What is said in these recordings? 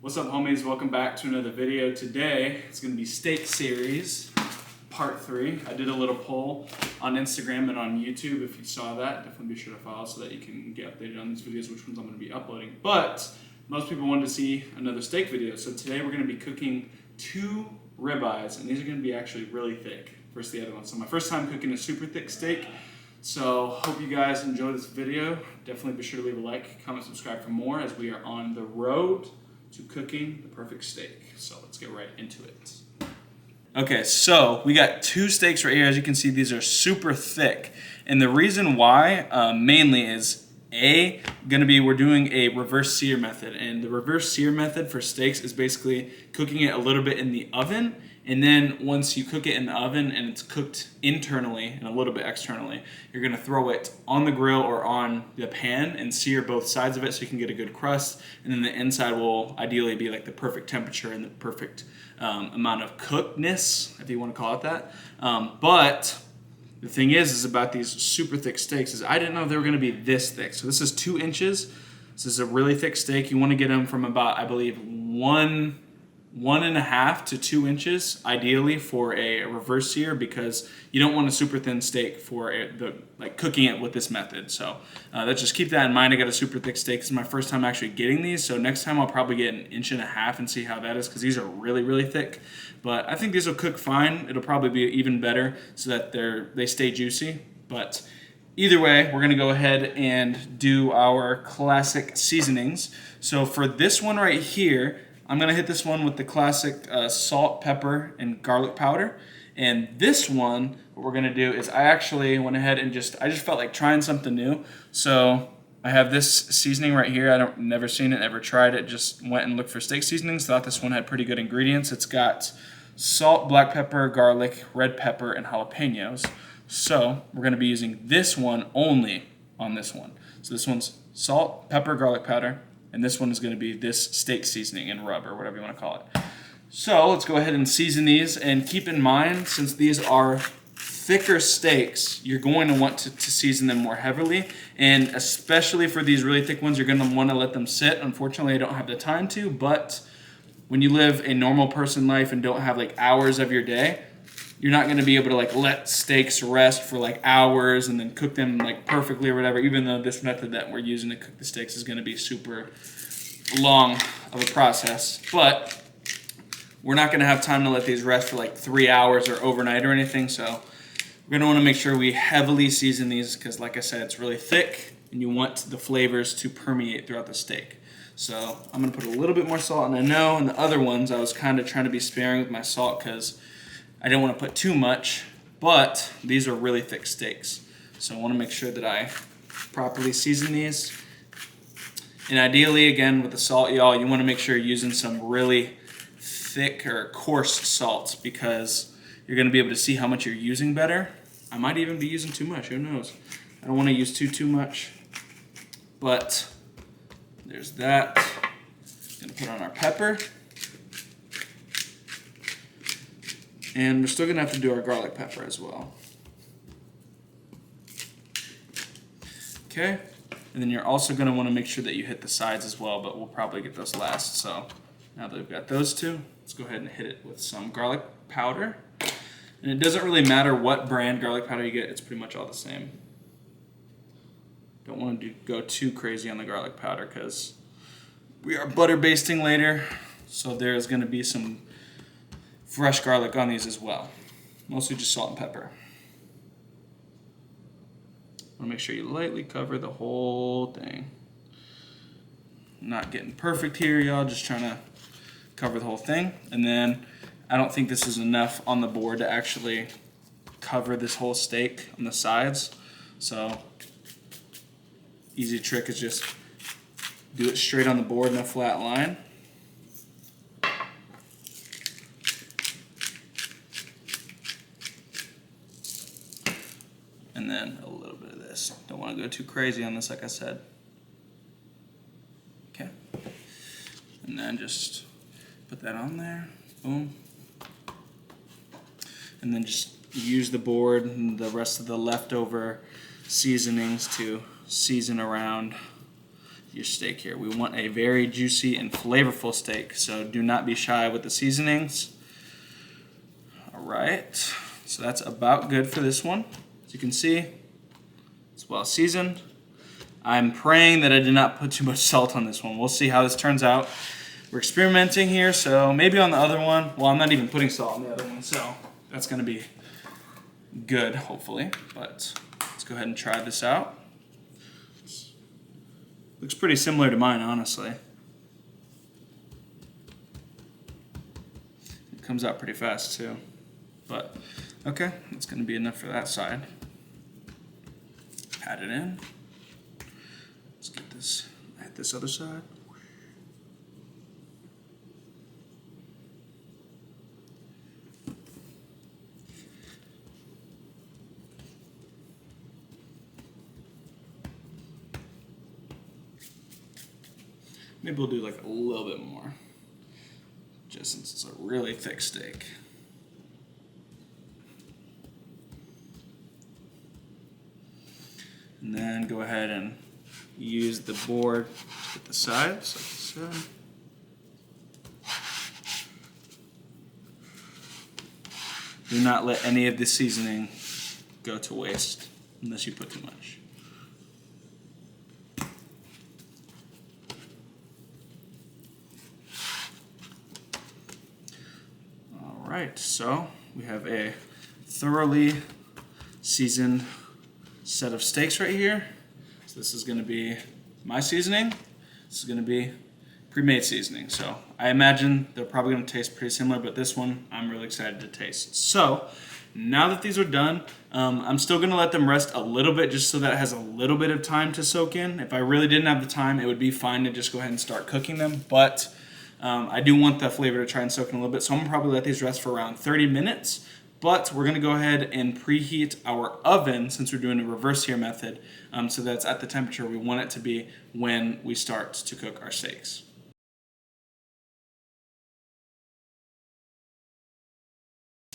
What's up, homies? Welcome back to another video. Today it's going to be steak series part 3. I did a little poll on Instagram and on YouTube. If you saw that, definitely be sure to follow so that you can get updated on these videos, which ones I'm going to be uploading. But most people wanted to see another steak video, so today we're going to be cooking 2 ribeyes, and these are going to be actually really thick versus the other one. So my first time cooking a super thick steak. So hope you guys enjoy this video. Definitely be sure to leave a like, comment, subscribe for more as we are on the road to cooking the perfect steak. So let's get right into it. Okay, so we got 2 steaks right here. As you can see, these are super thick. And the reason why mainly is we're doing a reverse sear method. And the reverse sear method for steaks is basically cooking it a little bit in the oven. And then once you cook it in the oven and it's cooked internally and a little bit externally, you're gonna throw it on the grill or on the pan and sear both sides of it so you can get a good crust. And then the inside will ideally be like the perfect temperature and the perfect amount of cookedness, if you wanna call it that. But the thing is about these super thick steaks is I didn't know they were gonna be this thick. So this is 2 inches. This is a really thick steak. You wanna get them from about, I believe, 1.5 to 2 inches ideally for a reverse sear, because you don't want a super thin steak for cooking it with this method. So let's just keep that in mind. I got a super thick steak. This is my first time actually getting these, so next time I'll probably get 1.5 inches and see how that is, because these are really thick. But I think these will cook fine. It'll probably be even better so that they stay juicy. But either way, we're gonna go ahead and do our classic seasonings. So for this one right here, I'm gonna hit this one with the classic salt, pepper, and garlic powder. And this one, what we're gonna do is I actually went ahead and I just felt like trying something new. So I have this seasoning right here. Never seen it, never tried it. Just went and looked for steak seasonings. Thought this one had pretty good ingredients. It's got salt, black pepper, garlic, red pepper, and jalapenos. So we're gonna be using this one only on this one. So this one's salt, pepper, garlic powder. And this one is going to be this steak seasoning and rub, or whatever you want to call it. So let's go ahead and season these. And keep in mind, since these are thicker steaks, you're going to want to season them more heavily. And especially for these really thick ones, you're going to want to let them sit. Unfortunately, I don't have the time to, but when you live a normal person life and don't have like hours of your day, you're not going to be able to like let steaks rest for like hours and then cook them like perfectly or whatever, even though this method that we're using to cook the steaks is going to be super long of a process. But we're not going to have time to let these rest for like 3 hours or overnight or anything. So we're going to want to make sure we heavily season these, because like I said, it's really thick and you want the flavors to permeate throughout the steak. So I'm going to put a little bit more salt, and I know in the other ones I was kind of trying to be sparing with my salt because I didn't want to put too much, but these are really thick steaks. So I want to make sure that I properly season these. And ideally, again, with the salt, y'all, you want to make sure you're using some really thick or coarse salt, because you're going to be able to see how much you're using better. I might even be using too much, who knows? I don't want to use too much, but there's that. Gonna put on our pepper. And we're still gonna have to do our garlic pepper as well. Okay, and then you're also gonna wanna make sure that you hit the sides as well, but we'll probably get those last. So now that we've got those 2, let's go ahead and hit it with some garlic powder. And it doesn't really matter what brand garlic powder you get, it's pretty much all the same. Don't want to go too crazy on the garlic powder because we are butter basting later, so there's gonna be some fresh garlic on these as well. Mostly just salt and pepper. Want to make sure you lightly cover the whole thing. Not getting perfect here, y'all. Just trying to cover the whole thing. And then I don't think this is enough on the board to actually cover this whole steak on the sides. So easy trick is just do it straight on the board in a flat line. And then a little bit of this. Don't want to go too crazy on this, like I said. Okay. And then just put that on there. Boom. And then just use the board and the rest of the leftover seasonings to season around your steak here. We want a very juicy and flavorful steak, so do not be shy with the seasonings. All right, so that's about good for this one. As you can see, it's well seasoned. I'm praying that I did not put too much salt on this one. We'll see how this turns out. We're experimenting here, so maybe on the other one, well, I'm not even putting salt on the other one, so that's gonna be good, hopefully. But let's go ahead and try this out. Looks pretty similar to mine, honestly. It comes out pretty fast too. But okay, that's gonna be enough for that side. Pat it in. Let's get this at this other side. Maybe we'll do like a little bit more, just since it's a really thick steak. And then go ahead and use the board to get the sides, like I said. Do not let any of the seasoning go to waste unless you put too much. Alright, so we have a thoroughly seasoned set of steaks right here. So this is going to be my seasoning. This is going to be pre-made seasoning. So I imagine they're probably going to taste pretty similar, but this one I'm really excited to taste. So now that these are done, I'm still going to let them rest a little bit just so that it has a little bit of time to soak in. If I really didn't have the time, it would be fine to just go ahead and start cooking them, but I do want the flavor to try and soak in a little bit, so I'm going to probably let these rest for around 30 minutes. But we're going to go ahead and preheat our oven, since we're doing a reverse sear method, so that's at the temperature we want it to be when we start to cook our steaks.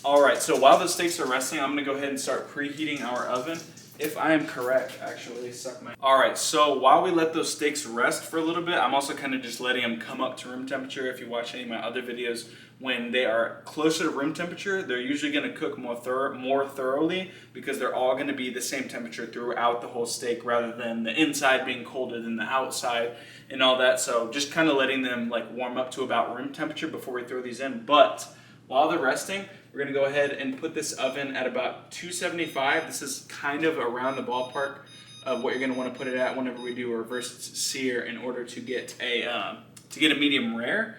Alright, so while the steaks are resting, I'm going to go ahead and start preheating our oven. If I am correct, actually, suck my... Alright, so while we let those steaks rest for a little bit, I'm also kind of just letting them come up to room temperature. If you watch any of my other videos, when they are closer to room temperature, they're usually going to cook more thoroughly, because they're all going to be the same temperature throughout the whole steak, rather than the inside being colder than the outside and all that. So just kind of letting them like warm up to about room temperature before we throw these in. But while they're resting, we're going to go ahead and put this oven at about 275. This is kind of around the ballpark of what you're going to want to put it at whenever we do a reverse sear in order to get a medium rare.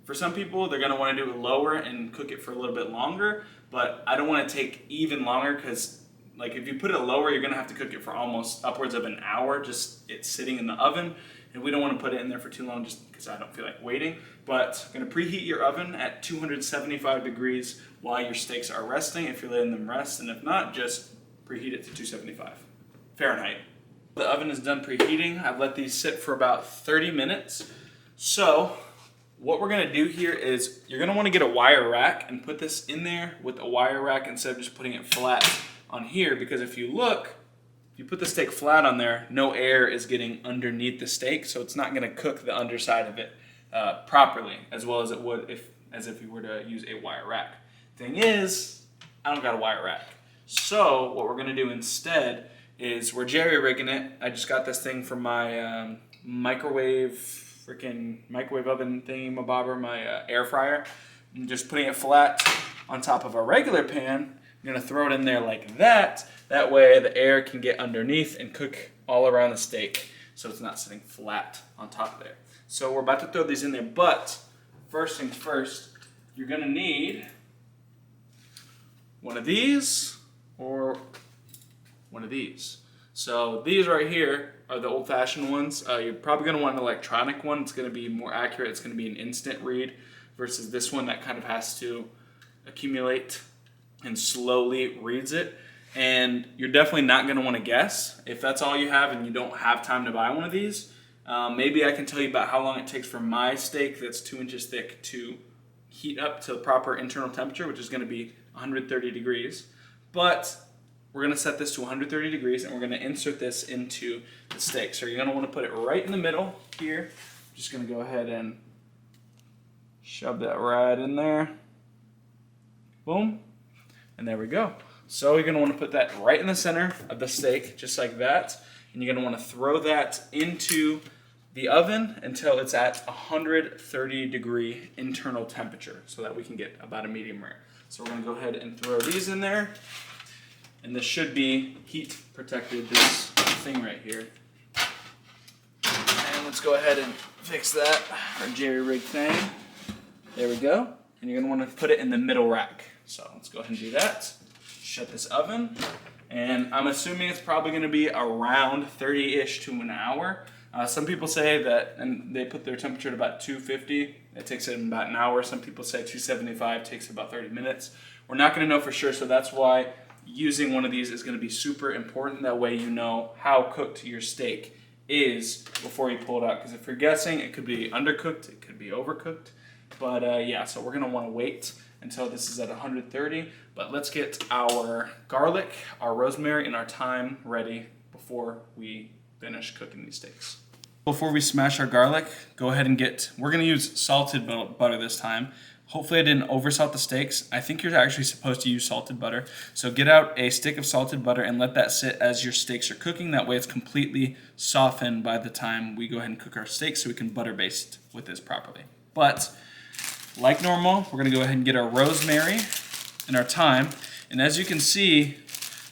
For some people, they're going to want to do it lower and cook it for a little bit longer, but I don't want to take even longer, because like if you put it lower, you're going to have to cook it for almost upwards of an hour, just it's sitting in the oven. And we don't want to put it in there for too long just because I don't feel like waiting. But I'm going to preheat your oven at 275 degrees while your steaks are resting, if you're letting them rest. And if not, just preheat it to 275 Fahrenheit. The oven is done preheating. I've let these sit for about 30 minutes. So what we're going to do here is you're going to want to get a wire rack and put this in there with a wire rack instead of just putting it flat on here. Because if you look, if you put the steak flat on there, no air is getting underneath the steak, so it's not going to cook the underside of it properly, as well as it would if you were to use a wire rack. Thing is, I don't got a wire rack. So what we're going to do instead is we're jerry rigging it. I just got this thing from my microwave oven thingy-mabobber, my air fryer. I'm just putting it flat on top of a regular pan. I'm going to throw it in there like that. That way the air can get underneath and cook all around the steak, so it's not sitting flat on top there. So we're about to throw these in there, but first things first, you're going to need one of these or one of these. So these right here are the old-fashioned ones. You're probably going to want an electronic one. It's going to be more accurate. It's going to be an instant read versus this one that kind of has to accumulate and slowly reads it. And you're definitely not going to want to guess. If that's all you have and you don't have time to buy one of these, maybe I can tell you about how long it takes for my steak that's 2 inches thick to heat up to the proper internal temperature, which is going to be 130 degrees. But we're gonna set this to 130 degrees and we're gonna insert this into the steak. So you're gonna wanna put it right in the middle here. I'm just gonna go ahead and shove that right in there. Boom. And there we go. So you're gonna wanna put that right in the center of the steak, just like that. And you're gonna wanna throw that into the oven until it's at 130 degree internal temperature so that we can get about a medium rare. So we're gonna go ahead and throw these in there. And this should be heat protected, this thing right here. And let's go ahead and fix that, our jerry rig thing. There we go. And you're gonna wanna put it in the middle rack. So let's go ahead and do that. Shut this oven. And I'm assuming it's probably gonna be around 30-ish to an hour. Some people say that, and they put their temperature at about 250. It takes it about an hour. Some people say 275 takes about 30 minutes. We're not gonna know for sure, so that's why using one of these is gonna be super important. That way you know how cooked your steak is before you pull it out. Because if you're guessing, it could be undercooked, it could be overcooked. But yeah, so we're gonna wanna wait until this is at 130. But let's get our garlic, our rosemary, and our thyme ready before we finish cooking these steaks. Before we smash our garlic, go ahead and we're gonna use salted butter this time. Hopefully I didn't oversalt the steaks. I think you're actually supposed to use salted butter. So get out a stick of salted butter and let that sit as your steaks are cooking. That way it's completely softened by the time we go ahead and cook our steaks so we can butter baste with this properly. But like normal, we're gonna go ahead and get our rosemary and our thyme. And as you can see,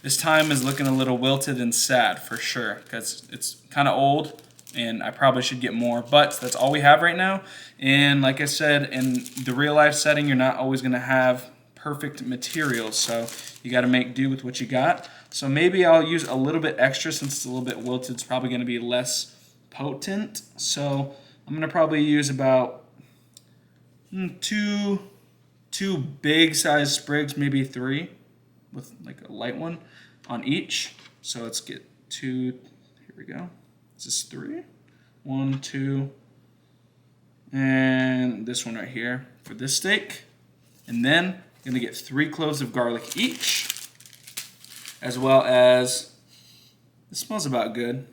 this thyme is looking a little wilted and sad for sure because it's kind of old and I probably should get more, but that's all we have right now. And like I said, in the real life setting, you're not always gonna have perfect materials, so you gotta make do with what you got. So maybe I'll use a little bit extra since it's a little bit wilted. It's probably gonna be less potent. So I'm gonna probably use about two big size sprigs, maybe 3 with like a light one on each. So let's get 2, here we go. This is 3, 1, 2, and this one right here for this steak. And then I'm gonna get 3 cloves of garlic each, as well as, it smells about good.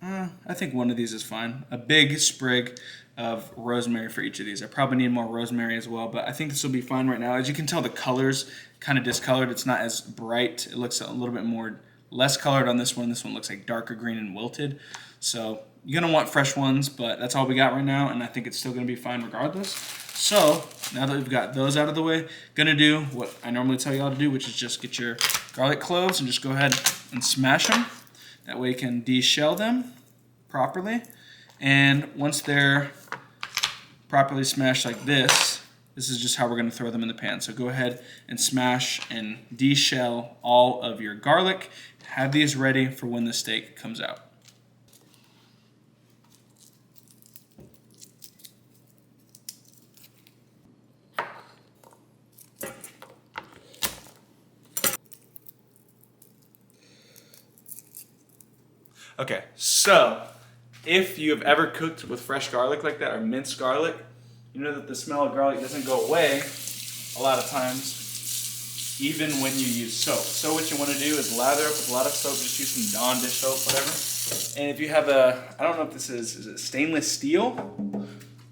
I think one of these is fine. A big sprig of rosemary for each of these. I probably need more rosemary as well, but I think this will be fine right now. As you can tell, the color's kind of discolored. It's not as bright. It looks a little bit more less colored on this one. This one looks like darker green and wilted. So you're gonna want fresh ones, but that's all we got right now, and I think it's still gonna be fine regardless. So now that we've got those out of the way, gonna do what I normally tell y'all to do, which is just get your garlic cloves and just go ahead and smash them. That way you can de-shell them properly. And once they're properly smashed like this is just how we're gonna throw them in the pan. So go ahead and smash and de-shell all of your garlic. Have these ready for when the steak comes out. Okay, so if you have ever cooked with fresh garlic like that or minced garlic, you know that the smell of garlic doesn't go away a lot of times, even when you use soap. So what you want to do is lather up with a lot of soap, just use some Dawn dish soap, whatever. And if you have I don't know if this is it stainless steel?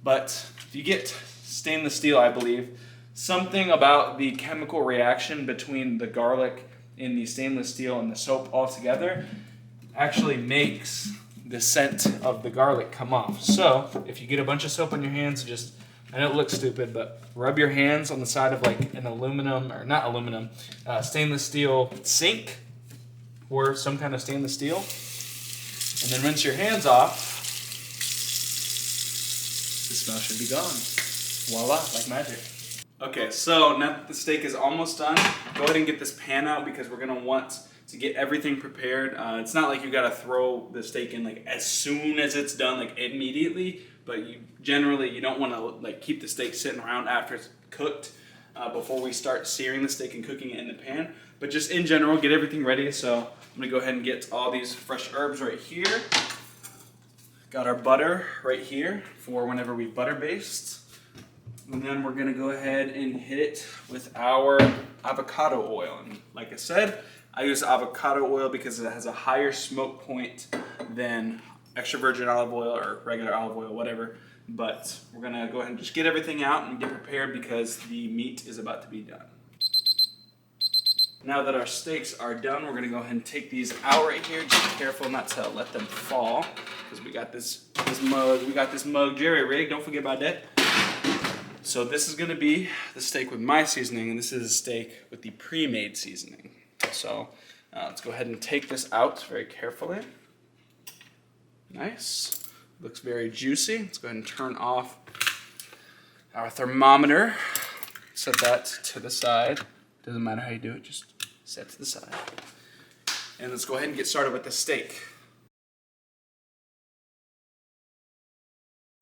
But if you get stainless steel, I believe, something about the chemical reaction between the garlic in the stainless steel and the soap all together actually makes the scent of the garlic come off. So if you get a bunch of soap on your hands, just, I know it looks stupid, but rub your hands on the side of like an aluminum, or not aluminum, stainless steel sink or some kind of stainless steel, and then rinse your hands off. The smell should be gone. Voila, like magic. Okay, so now that the steak is almost done, go ahead and get this pan out because we're gonna want to get everything prepared. It's not like you gotta throw the steak in like as soon as it's done, like immediately, but you don't wanna like keep the steak sitting around after it's cooked before we start searing the steak and cooking it in the pan. But just in general, get everything ready. So I'm gonna go ahead and get all these fresh herbs right here. Got our butter right here for whenever we butter baste. And then we're gonna go ahead and hit it with our avocado oil. And like I said, I use avocado oil because it has a higher smoke point than extra virgin olive oil or regular olive oil, whatever. But we're gonna go ahead and just get everything out and get prepared because the meat is about to be done. Now that our steaks are done, we're gonna go ahead and take these out right here. Just be careful not to let them fall because we got this mug Jerry rigged. Don't forget about that. So this is gonna be the steak with my seasoning, and this is a steak with the pre-made seasoning. So let's go ahead and take this out very carefully. Nice, looks very juicy. Let's go ahead and turn off our thermometer. Set that to the side. Doesn't matter how you do it, just set to the side. And let's go ahead and get started with the steak.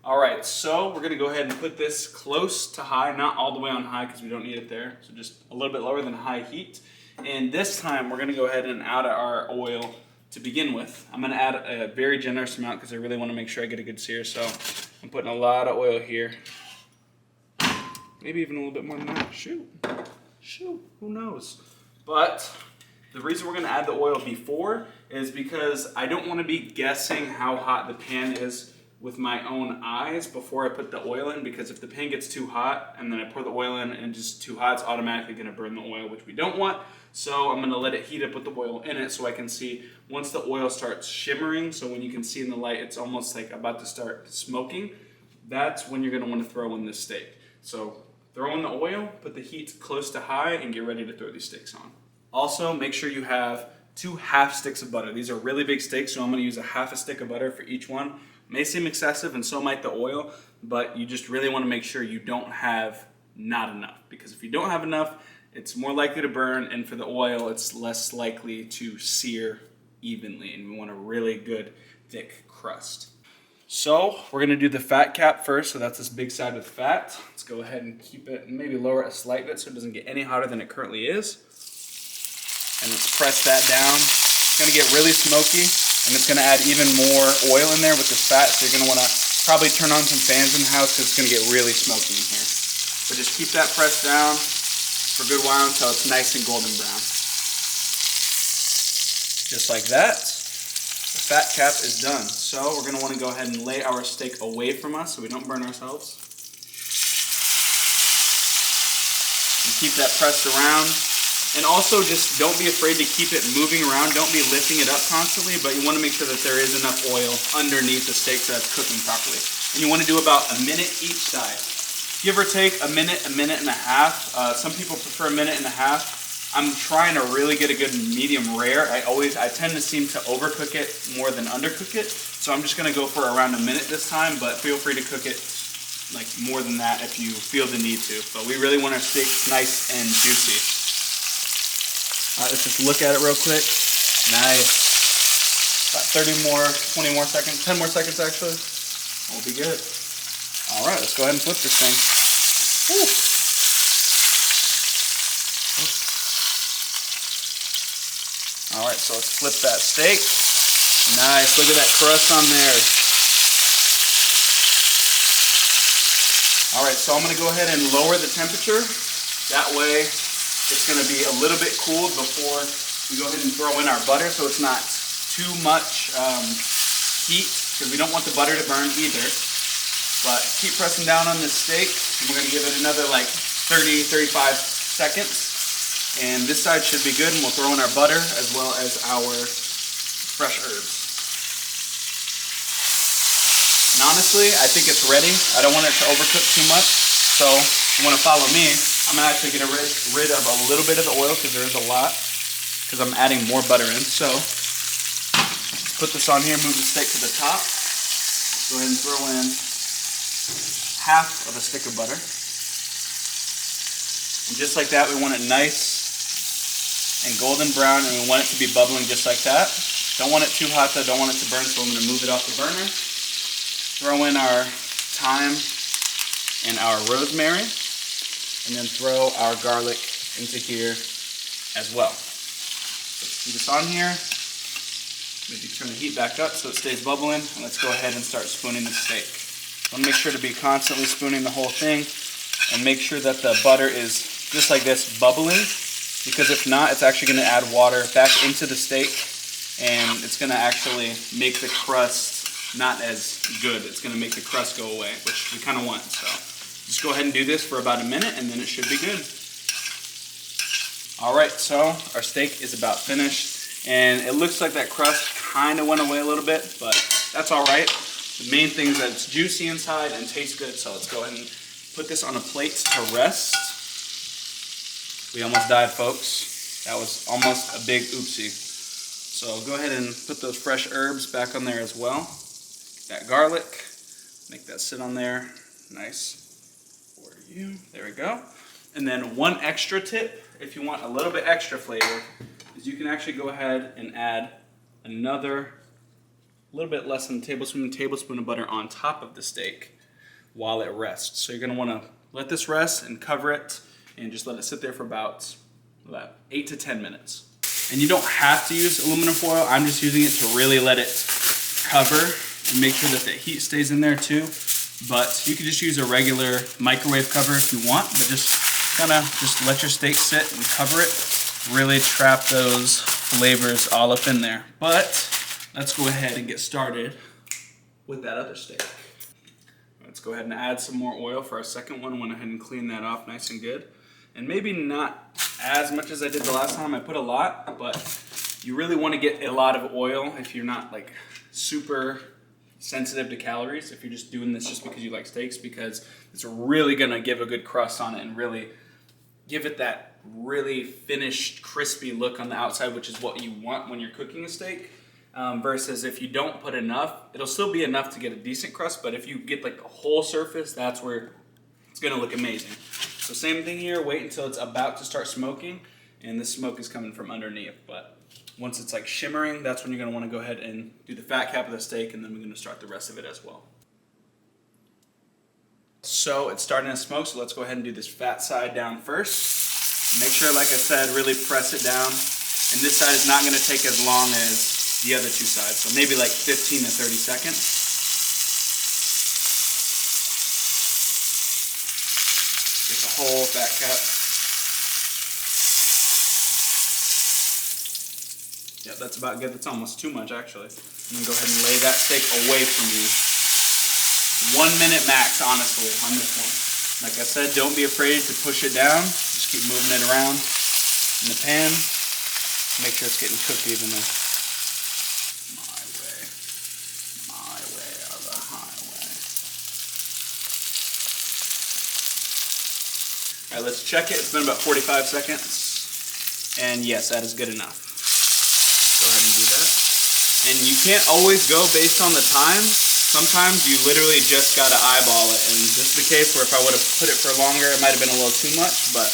All right, so we're gonna go ahead and put this close to high, not all the way on high because we don't need it there. So just a little bit lower than high heat. And this time we're gonna go ahead and add our oil to begin with. I'm gonna add a very generous amount because I really wanna make sure I get a good sear. So I'm putting a lot of oil here. Maybe even a little bit more than that. Shoot, who knows? But the reason we're gonna add the oil before is because I don't wanna be guessing how hot the pan is with my own eyes before I put the oil in, because if the pan gets too hot and then I pour the oil in and it's just too hot, it's automatically gonna burn the oil, which we don't want. So I'm gonna let it heat up with the oil in it so I can see once the oil starts shimmering, so when you can see in the light it's almost like about to start smoking, that's when you're gonna wanna throw in this steak. So throw in the oil, put the heat close to high, and get ready to throw these steaks on. Also, make sure you have 2 half sticks of butter. These are really big steaks, so I'm gonna use a half a stick of butter for each one. May seem excessive, and so might the oil, but you just really wanna make sure you don't have not enough, because if you don't have enough, it's more likely to burn, and for the oil, it's less likely to sear evenly, and we want a really good, thick crust. So we're gonna do the fat cap first, so that's this big side with fat. Let's go ahead and keep it, and maybe lower it a slight bit so it doesn't get any hotter than it currently is. And let's press that down. It's gonna get really smoky, and it's gonna add even more oil in there with this fat, so you're gonna wanna probably turn on some fans in the house because it's gonna get really smoky in here. So just keep that pressed down for a good while until it's nice and golden brown. Just like that. The fat cap is done. So we're gonna wanna go ahead and lay our steak away from us so we don't burn ourselves. And keep that pressed around. And also just don't be afraid to keep it moving around. Don't be lifting it up constantly, but you wanna make sure that there is enough oil underneath the steak so that's cooking properly. And you wanna do about a minute each side. Give or take a minute and a half. Some people prefer a minute and a half. I'm trying to really get a good medium rare. I tend to seem to overcook it more than undercook it. So I'm just gonna go for around a minute this time, but feel free to cook it like more than that if you feel the need to. But we really want our steak nice and juicy. All right, let's just look at it real quick. Nice. About 30 more, 20 more seconds, 10 more seconds actually. We'll be good. All right, let's go ahead and flip this thing. Woo. All right, so let's flip that steak. Nice, look at that crust on there. All right, so I'm gonna go ahead and lower the temperature. That way, it's gonna be a little bit cooled before we go ahead and throw in our butter so it's not too much heat, because we don't want the butter to burn either. But keep pressing down on this steak, and we're gonna give it another like 30, 35 seconds. And this side should be good, and we'll throw in our butter as well as our fresh herbs. And honestly, I think it's ready. I don't want it to overcook too much, so if you wanna follow me, I'm gonna actually get rid of a little bit of the oil because there is a lot, because I'm adding more butter in. So let's put this on here, move the steak to the top. Go ahead and throw in half of a stick of butter. And just like that, we want it nice and golden brown, and we want it to be bubbling just like that. Don't want it too hot though, don't want it to burn, so I'm gonna move it off the burner. Throw in our thyme and our rosemary, and then throw our garlic into here as well. Let's keep this on here. Maybe turn the heat back up so it stays bubbling, and let's go ahead and start spooning the steak. I want to make sure to be constantly spooning the whole thing, and make sure that the butter is just like this, bubbling, because if not, it's actually going to add water back into the steak, and it's going to actually make the crust not as good. It's going to make the crust go away, which we kind of want. So just go ahead and do this for about a minute, and then it should be good. All right, so our steak is about finished, and it looks like that crust kind of went away a little bit, but that's all right. The main thing is that it's juicy inside and tastes good, so let's go ahead and put this on a plate to rest. We almost died, folks. That was almost a big oopsie. So go ahead and put those fresh herbs back on there as well. That garlic, make that sit on there. Nice for you. There we go. And then one extra tip, if you want a little bit extra flavor, is you can actually go ahead and add another little bit less than a tablespoon of butter on top of the steak while it rests. So you're going to want to let this rest and cover it and just let it sit there for about 8 to 10 minutes. And you don't have to use aluminum foil. I'm just using it to really let it cover and make sure that the heat stays in there too. But you can just use a regular microwave cover if you want, but just kind of just let your steak sit and cover it. Really trap those flavors all up in there. But let's go ahead and get started with that other steak. Let's go ahead and add some more oil for our second one. Went ahead and clean that off nice and good. And maybe not as much as I did the last time. I put a lot, but you really want to get a lot of oil if you're not like super sensitive to calories, if you're just doing this just because you like steaks, because it's really gonna give a good crust on it and really give it that really finished crispy look on the outside, which is what you want when you're cooking a steak. Versus if you don't put enough, it'll still be enough to get a decent crust, but if you get like the whole surface, that's where it's gonna look amazing. So same thing here, wait until it's about to start smoking, and the smoke is coming from underneath. But once it's like shimmering, that's when you're gonna wanna go ahead and do the fat cap of the steak, and then we're gonna start the rest of it as well. So it's starting to smoke, so let's go ahead and do this fat side down first. Make sure, like I said, really press it down. And this side is not gonna take as long as the other two sides, so maybe like 15 to 30 seconds. Get the whole fat cap. Yeah, that's about good. That's almost too much, actually. And then go ahead and lay that steak away from you. 1 minute max, honestly, on this one. Like I said, don't be afraid to push it down. Just keep moving it around in the pan. Make sure it's getting cooked evenly. My way or the highway. All right, let's check it. It's been about 45 seconds. And yes, that is good enough. Go ahead and do that. And you can't always go based on the time. Sometimes you literally just gotta eyeball it. And this is the case where if I would have put it for longer, it might have been a little too much, but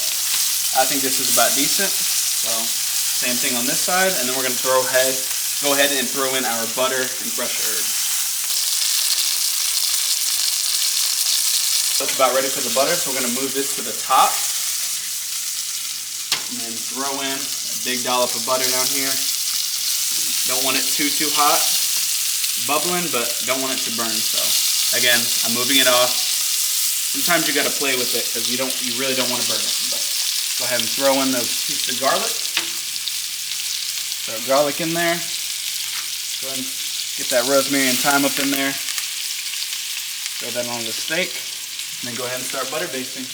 I think this is about decent. So same thing on this side, and then we're gonna go ahead and throw in our butter and fresh herbs. That's about ready for the butter, so we're gonna move this to the top. And then throw in a big dollop of butter down here. Don't want it too hot, bubbling, but don't want it to burn. So again, I'm moving it off. Sometimes you gotta play with it because you really don't want to burn it. But go ahead and throw in the piece of garlic. Throw garlic in there. Go ahead and get that rosemary and thyme up in there. Throw that on the steak. And then go ahead and start butter basting.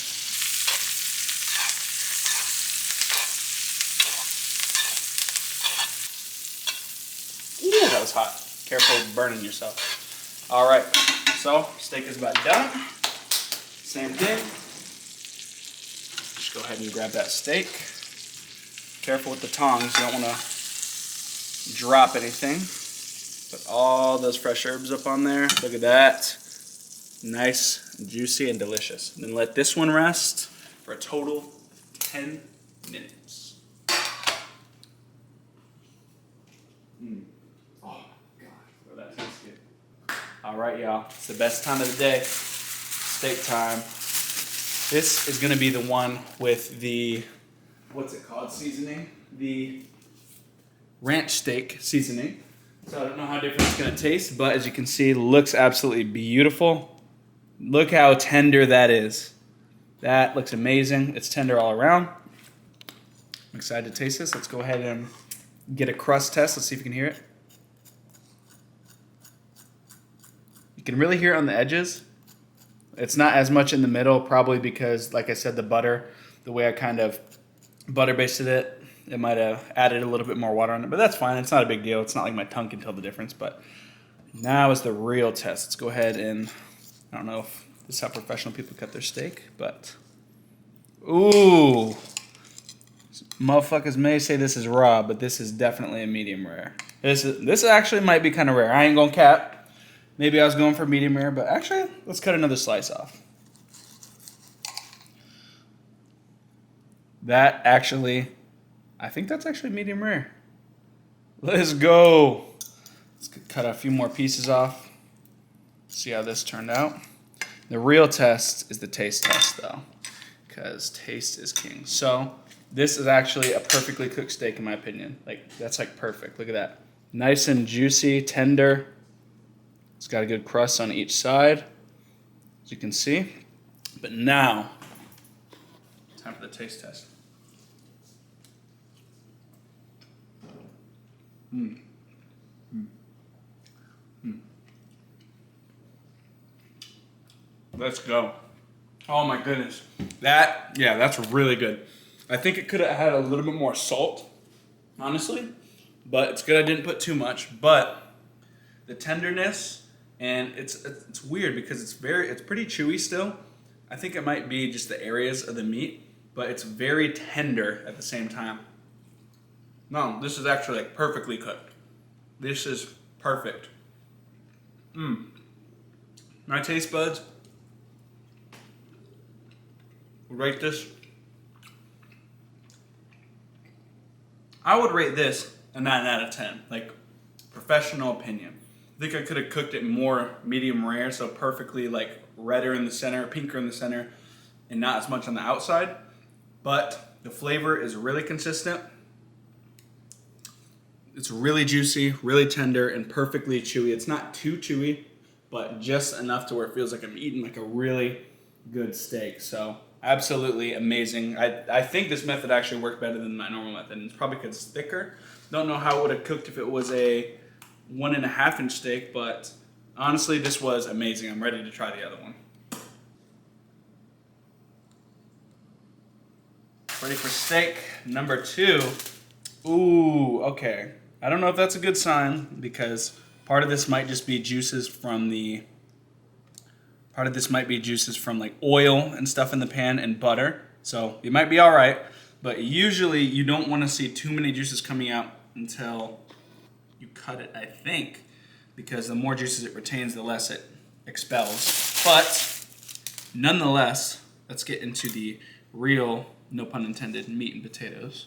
Ooh, that was hot. Careful of burning yourself. All right, so steak is about done. Same thing. Just go ahead and grab that steak. Careful with the tongs, you don't want to drop anything. Put all those fresh herbs up on there. Look at that. Nice, juicy, and delicious. And then let this one rest for a total of 10 minutes. Oh my gosh, oh, that tastes good. All right, y'all, it's the best time of the day. Steak time. This is gonna be the one with the, what's it called, seasoning? The ranch steak seasoning. So I don't know how different it's gonna taste, but as you can see, it looks absolutely beautiful. Look how tender that is. That looks amazing. It's tender all around. I'm excited to taste this. Let's go ahead and get a crust test. Let's see if you can hear it. You can really hear it on the edges. It's not as much in the middle, probably because, like I said, the butter, the way I kind of butter basted it, it might have added a little bit more water on it, but that's fine. It's not a big deal. It's not like my tongue can tell the difference, but now is the real test. Let's go ahead and, I don't know if this is how professional people cut their steak, but, ooh. Motherfuckers may say this is raw, but this is definitely a medium rare. This actually might be kind of rare. I ain't gonna cap. Maybe I was going for medium rare, but actually, let's cut another slice off. That actually, I think that's actually medium rare. Let's go. Let's cut a few more pieces off. See how this turned out. The real test is the taste test, though, because taste is king. So this is actually a perfectly cooked steak, in my opinion. Like, that's like perfect. Look at that. Nice and juicy, tender. It's got a good crust on each side, as you can see. But now, time for the taste test. Let's go. Oh my goodness. That's really good. I think it could have had a little bit more salt, honestly, but it's good I didn't put too much. But the tenderness, and it's weird because it's pretty chewy still. I think it might be just the areas of the meat, but it's very tender at the same time. No, this is actually like perfectly cooked. This is perfect. My taste buds would rate this. I would rate this a 9 out of 10. Like, professional opinion. I think I could have cooked it more medium rare, so perfectly like redder in the center, pinker in the center, and not as much on the outside. But the flavor is really consistent. It's really juicy, really tender, and perfectly chewy. It's not too chewy, but just enough to where it feels like I'm eating like a really good steak. So absolutely amazing. I think this method actually worked better than my normal method, and it's probably because it's thicker. Don't know how it would have cooked if it was a 1.5 inch steak, but honestly, this was amazing. I'm ready to try the other one. Ready for steak number 2. Ooh, okay. I don't know if that's a good sign, because part of this might just be juices from like oil and stuff in the pan and butter. So it might be all right, but usually you don't want to see too many juices coming out until you cut it, I think, because the more juices it retains, the less it expels. But nonetheless, let's get into the real, no pun intended, meat and potatoes.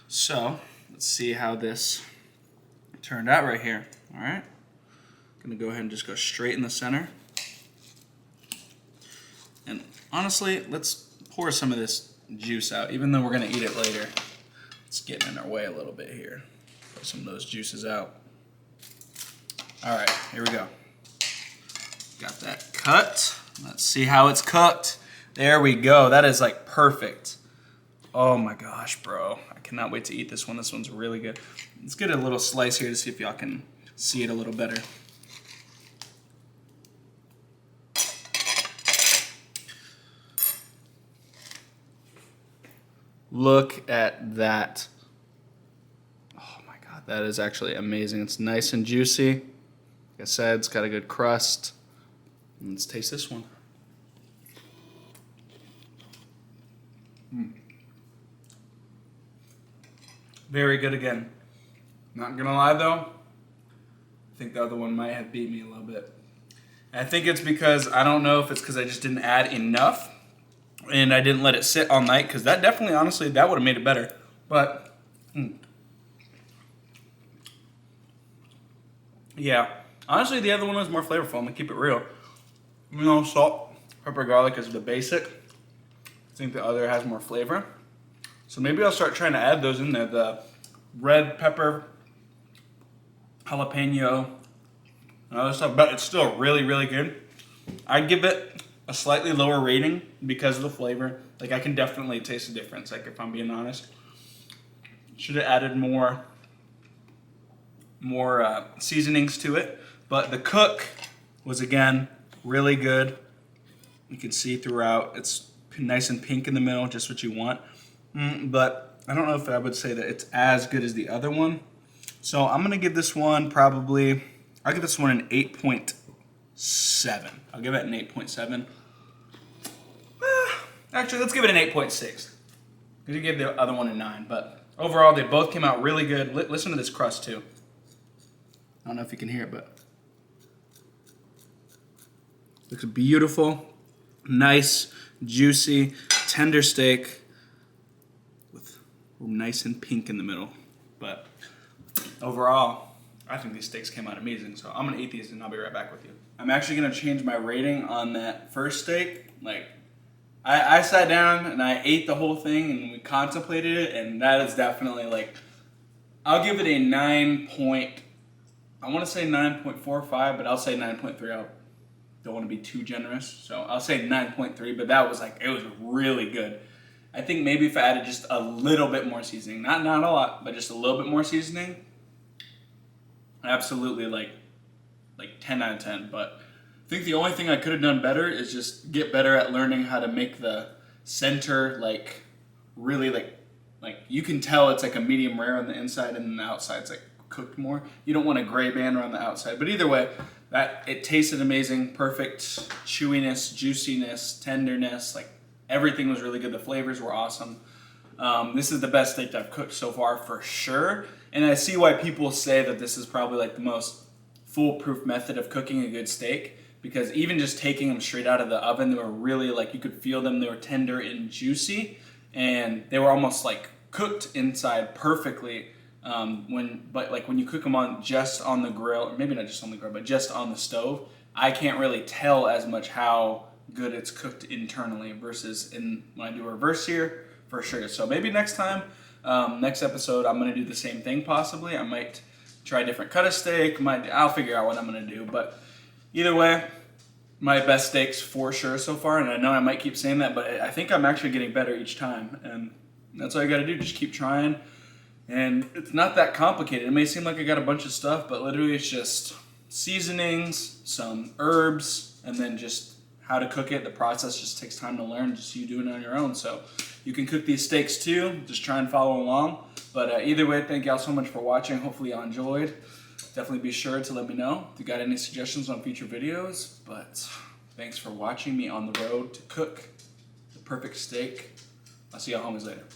So let's see how this turned out right here. All right, gonna go ahead and just go straight in the center. And honestly, let's pour some of this juice out, even though we're gonna eat it later. It's getting in our way a little bit here. Pour some of those juices out. All right, here we go. Got that cut. Let's see how it's cooked. There we go. That is like perfect. Oh my gosh, bro. I cannot wait to eat this one. This one's really good. Let's get a little slice here to see if y'all can see it a little better. Look at that. Oh my God, that is actually amazing. It's nice and juicy. Like I said, it's got a good crust. Let's taste this one. Very good again. Not gonna lie though, I think the other one might have beat me a little bit. And I think it's because, I don't know if it's because I just didn't add enough and I didn't let it sit all night, because that definitely, honestly, that would have made it better. But, yeah. Honestly, the other one was more flavorful. I'm gonna keep it real. You know, salt, pepper, garlic is the basic. I think the other has more flavor. So maybe I'll start trying to add those in there. The red pepper, jalapeno, and other stuff. But it's still really, really good. I'd give it a slightly lower rating because of the flavor. Like, I can definitely taste the difference, like, if I'm being honest. Should have added more seasonings to it. But the cook was, again, really good. You can see throughout, it's nice and pink in the middle, just what you want. But I don't know if I would say that it's as good as the other one. So I'm gonna give this one probably, I'll give this one an 8.7. I'll give it an 8.7. Actually, let's give it an 8.6. Because you gave the other one a 9. But overall, they both came out really good. Listen to this crust too. I don't know if you can hear it, but looks beautiful, nice, juicy, tender steak with nice and pink in the middle. But overall, I think these steaks came out amazing. So I'm gonna eat these and I'll be right back with you. I'm actually gonna change my rating on that first steak. Like, I sat down and I ate the whole thing and we contemplated it, and that is definitely like, I'll give it a 9 point, I want to say 9.45, but I'll say 9.3. I don't want to be too generous, so I'll say 9.3, but that was like, it was really good. I think maybe if I added just a little bit more seasoning, not a lot, but just a little bit more seasoning, absolutely like 10 out of 10, but I think the only thing I could have done better is just get better at learning how to make the center like really like you can tell it's like a medium rare on the inside and then the outside's like cooked more. You don't want a gray band around the outside, but either way, that it tasted amazing, perfect chewiness, juiciness, tenderness, like everything was really good. The flavors were awesome. This is the best steak I've cooked so far for sure, and I see why people say that this is probably like the most foolproof method of cooking a good steak. Because even just taking them straight out of the oven, they were really like, you could feel them, they were tender and juicy, and they were almost like cooked inside perfectly. When you cook them on just on the grill, or maybe not just on the grill, but just on the stove, I can't really tell as much how good it's cooked internally versus when I do a reverse sear, for sure. So maybe next time, next episode, I'm gonna do the same thing possibly. I might try a different cut of steak, I'll figure out what I'm gonna do, but either way, my best steaks for sure so far, and I know I might keep saying that, but I think I'm actually getting better each time, and that's all you gotta do, just keep trying, and it's not that complicated. It may seem like I got a bunch of stuff, but literally it's just seasonings, some herbs, and then just how to cook it. The process just takes time to learn, just you doing it on your own, so you can cook these steaks too, just try and follow along, but either way, thank y'all so much for watching. Hopefully y'all enjoyed. Definitely be sure to let me know if you got any suggestions on future videos, but thanks for watching me on the road to cook the perfect steak. I'll see y'all homies later.